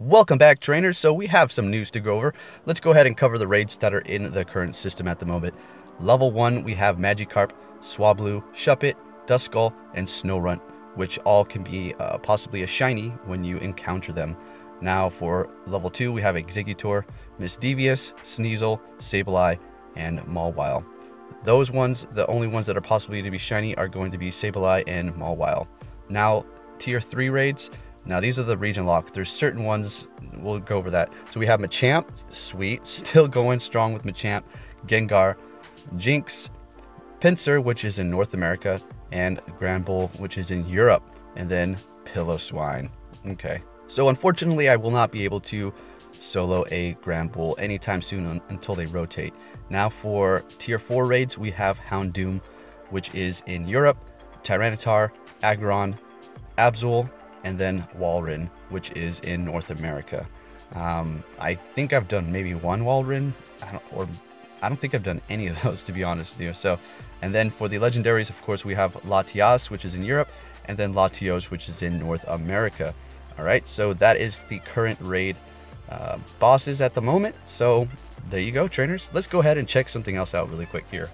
Welcome back, trainers. So we have some news to go over. Let's go ahead and cover the raids that are in the current system at the moment. Level 1, we have Magikarp, Swablu, Shuppet, Duskull, and Snorunt, which all can be possibly a shiny when you encounter them. Now for level 2, we have Exeggutor, Misdevious, Sneasel, Sableye, and Mawile. Those ones, the only ones that are possibly to be shiny are going to be Sableye and Mawile. Now, tier 3 raids. Now, these are the region lock. There's certain ones, we'll go over that. So we have Machamp, sweet, still going strong with Machamp, Gengar, Jinx, Pinsir, which is in North America, and Granbull, which is in Europe, and then Piloswine. Okay, so unfortunately, I will not be able to solo a Granbull anytime soon until they rotate. Now for tier 4 raids, we have Houndoom, which is in Europe, Tyranitar, Aggron, Absol, and then Walrein, which is in North America. I think I've done maybe one Walrein, I don't think I've done any of those, to be honest with you. So, and then for the legendaries, of course, we have Latias, which is in Europe, and then Latios, which is in North America. All right, so that is the current raid bosses at the moment. So there you go, trainers. Let's go ahead and check something else out really quick here.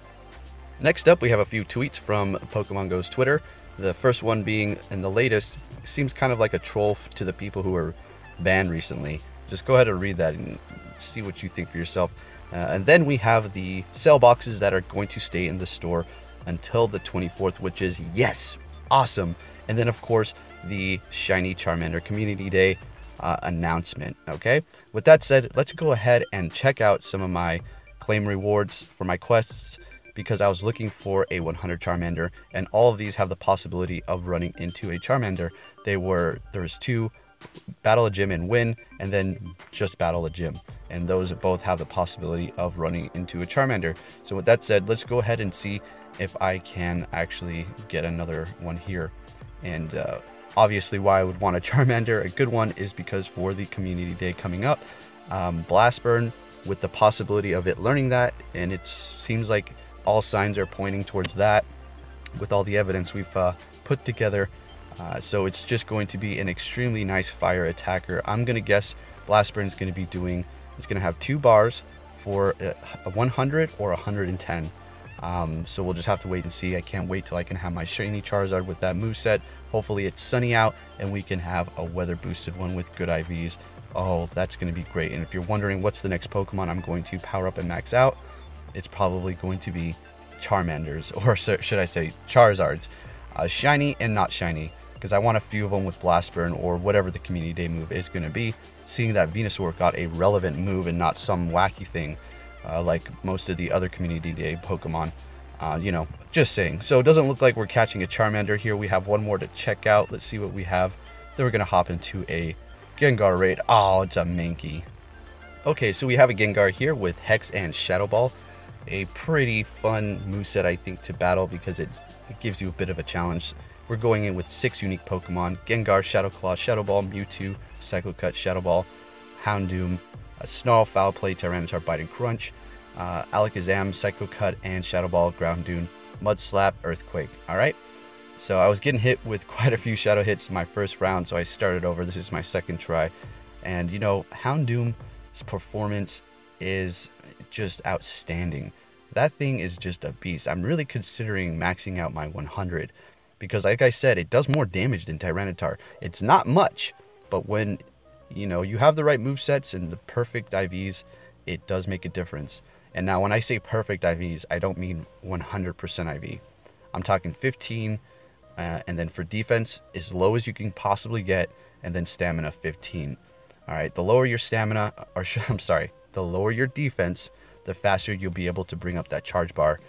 Next up, we have a few tweets from Pokemon Go's Twitter. The first one being, and the latest, seems kind of like a troll to the people who were banned recently. Just go ahead and read that and see what you think for yourself. And then we have the sale boxes that are going to stay in the store until the 24th, which is, yes, awesome. And then, of course, the Shiny Charmander Community Day announcement. Okay, with that said, let's go ahead and check out some of my claim rewards for my quests, because I was looking for a 100 Charmander, and all of these have the possibility of running into a Charmander. There was 2, battle a gym and win, and then just battle a gym, and those both have the possibility of running into a Charmander. So with that said, let's go ahead and see if I can actually get another one here. And obviously, why I would want a Charmander, a good one, is because for the community day coming up, Blast Burn, with the possibility of it learning that, and it seems like all signs are pointing towards that with all the evidence we've put together. So it's just going to be an extremely nice fire attacker. I'm going to guess Blast Burn is going to be doing, it's going to have 2 bars for a 100 or 110. So we'll just have to wait and see. I can't wait till I can have my shiny Charizard with that moveset. Hopefully it's sunny out and we can have a weather boosted one with good IVs. Oh, that's going to be great. And if you're wondering what's the next Pokemon I'm going to power up and max out, it's probably going to be Charmanders, or should I say Charizards, shiny and not shiny, because I want a few of them with Blast Burn or whatever the community day move is going to be, seeing that Venusaur got a relevant move and not some wacky thing like most of the other community day Pokemon. You know, just saying. So it doesn't look like we're catching a Charmander here. We have one more to check out. Let's see what we have. Then we're going to hop into a Gengar raid. Oh, it's a Mankey. Okay, so we have a Gengar here with Hex and Shadow Ball. A pretty fun moveset, I think, to battle, because it gives you a bit of a challenge. We're going in with 6 unique Pokemon: Gengar, Shadow Claw, Shadow Ball, Mewtwo, Psycho Cut, Shadow Ball, Houndoom, Snarl, Foul Play, Tyranitar, Bite and Crunch, Alakazam, Psycho Cut, and Shadow Ball, Ground Dune, Mud Slap, Earthquake. Alright, so I was getting hit with quite a few Shadow hits in my first round, so I started over. This is my second try. And, you know, Houndoom's performance is just outstanding. That thing is just a beast. I'm really considering maxing out my 100, because like I said, it does more damage than Tyranitar. It's not much, but when, you know, you have the right movesets and the perfect IVs, it does make a difference. And now when I say perfect IVs, I don't mean 100% IV. I'm talking 15, and then for defense, as low as you can possibly get, and then stamina 15. All right, the lower your stamina, or I'm sorry, the lower your defense, the faster you'll be able to bring up that charge bar.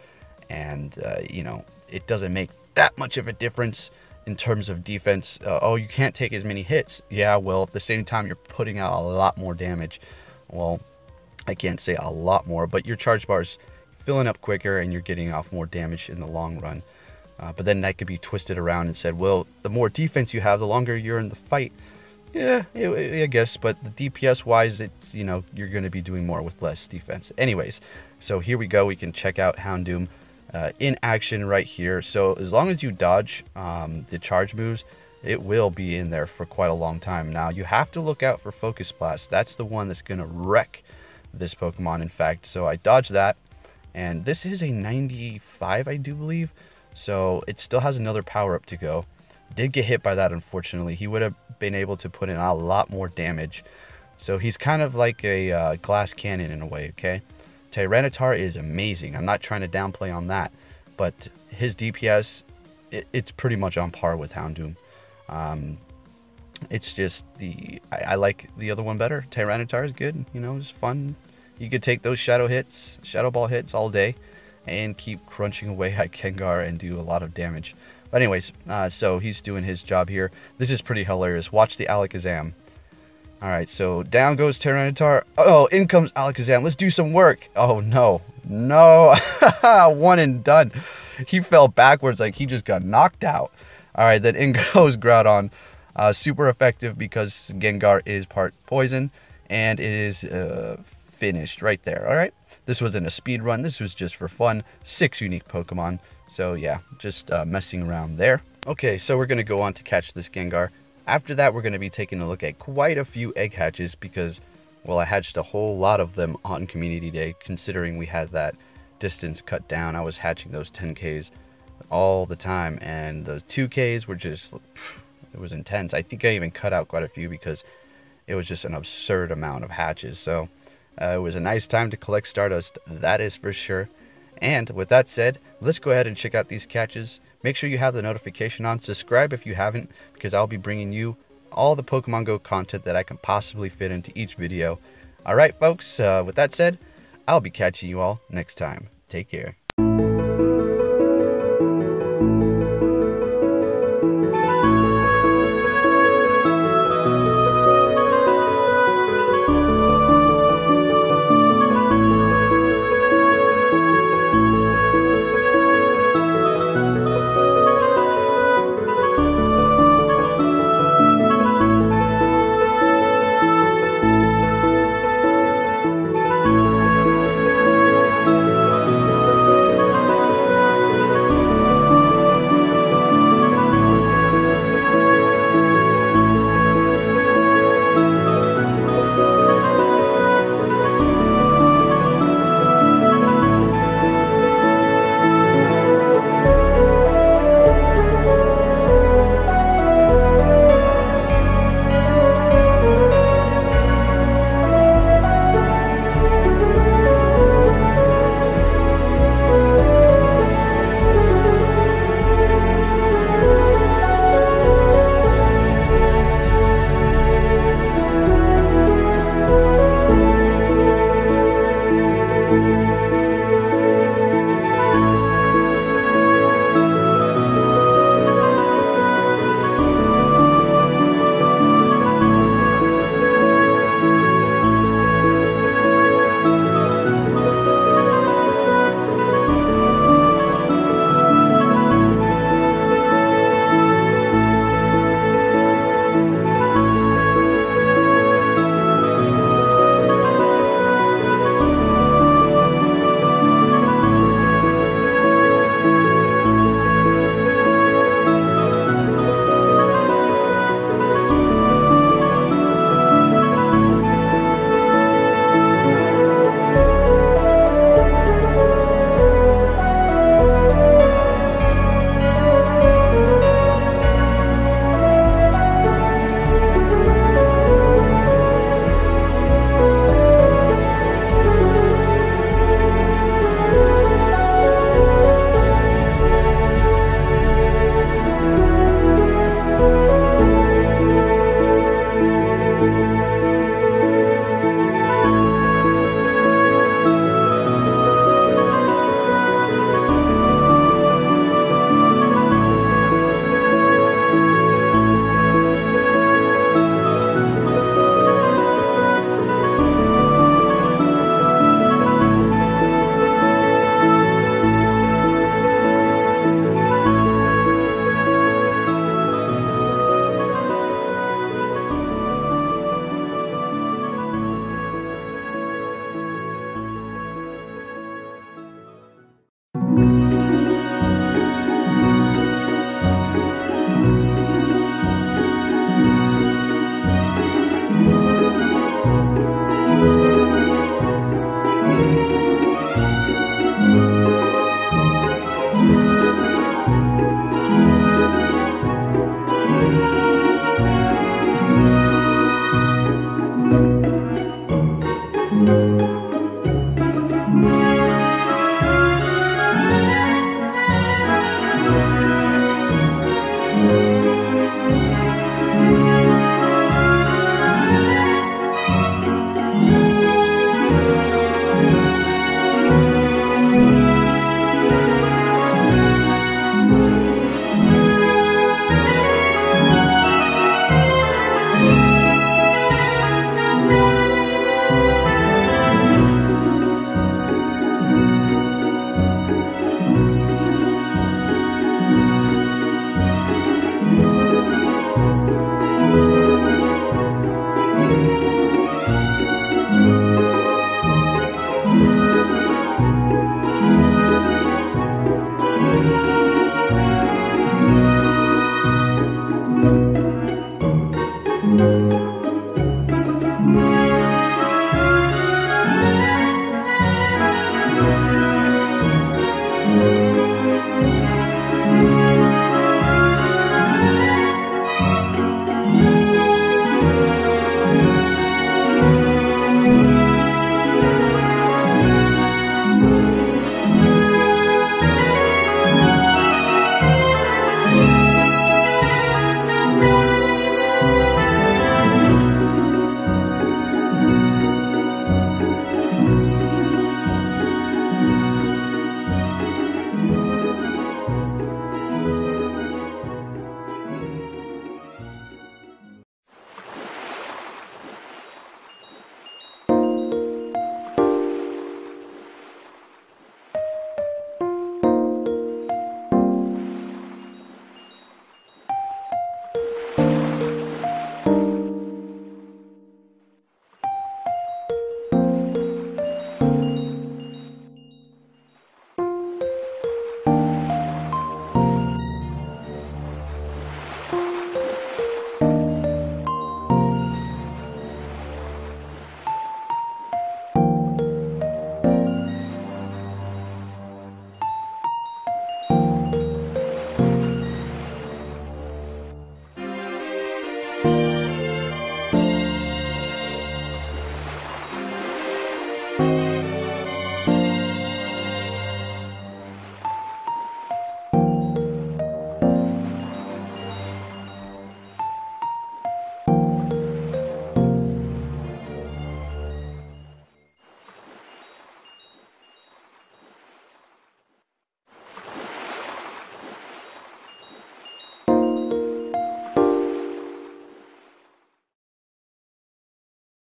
And, you know, it doesn't make that much of a difference in terms of defense. Oh, you can't take as many hits. Yeah, well, at the same time, you're putting out a lot more damage. Well, I can't say a lot more, but your charge bar's filling up quicker and you're getting off more damage in the long run. But then that could be twisted around and said, well, the more defense you have, the longer you're in the fight. Yeah, I guess, but the DPS wise, it's, you know, you're going to be doing more with less defense. Anyways, so here we go. We can check out Houndoom in action right here. So as long as you dodge the charge moves, it will be in there for quite a long time. Now, you have to look out for Focus Blast. That's the one that's going to wreck this Pokemon, in fact. So I dodged that. And this is a 95, I do believe. So it still has another power-up to go. Did get hit by that, unfortunately. He would have been able to put in a lot more damage. So he's kind of like a glass cannon in a way, okay? Tyranitar is amazing. I'm not trying to downplay on that. But his DPS, it's pretty much on par with Houndoom. It's just I like the other one better. Tyranitar is good, you know, it's fun. You could take those shadow ball hits all day and keep crunching away at Gengar and do a lot of damage. But anyways, so he's doing his job here. This is pretty hilarious. Watch the Alakazam. Alright, so down goes Tyranitar. Oh, in comes Alakazam. Let's do some work. Oh, no. No. One and done. He fell backwards like he just got knocked out. Alright, then in goes Groudon. Super effective because Gengar is part poison. And it is finished right there. Alright, this wasn't a speed run. This was just for fun. 6 unique Pokemon. So yeah, just messing around there. Okay, so we're going to go on to catch this Gengar. After that, we're going to be taking a look at quite a few egg hatches because, well, I hatched a whole lot of them on Community Day, considering we had that distance cut down. I was hatching those 10Ks all the time, and those 2Ks were just, it was intense. I think I even cut out quite a few because it was just an absurd amount of hatches. So it was a nice time to collect Stardust, that is for sure. And with that said, let's go ahead and check out these catches. Make sure you have the notification on. Subscribe if you haven't, because I'll be bringing you all the Pokemon Go content that I can possibly fit into each video. Alright folks, with that said, I'll be catching you all next time. Take care.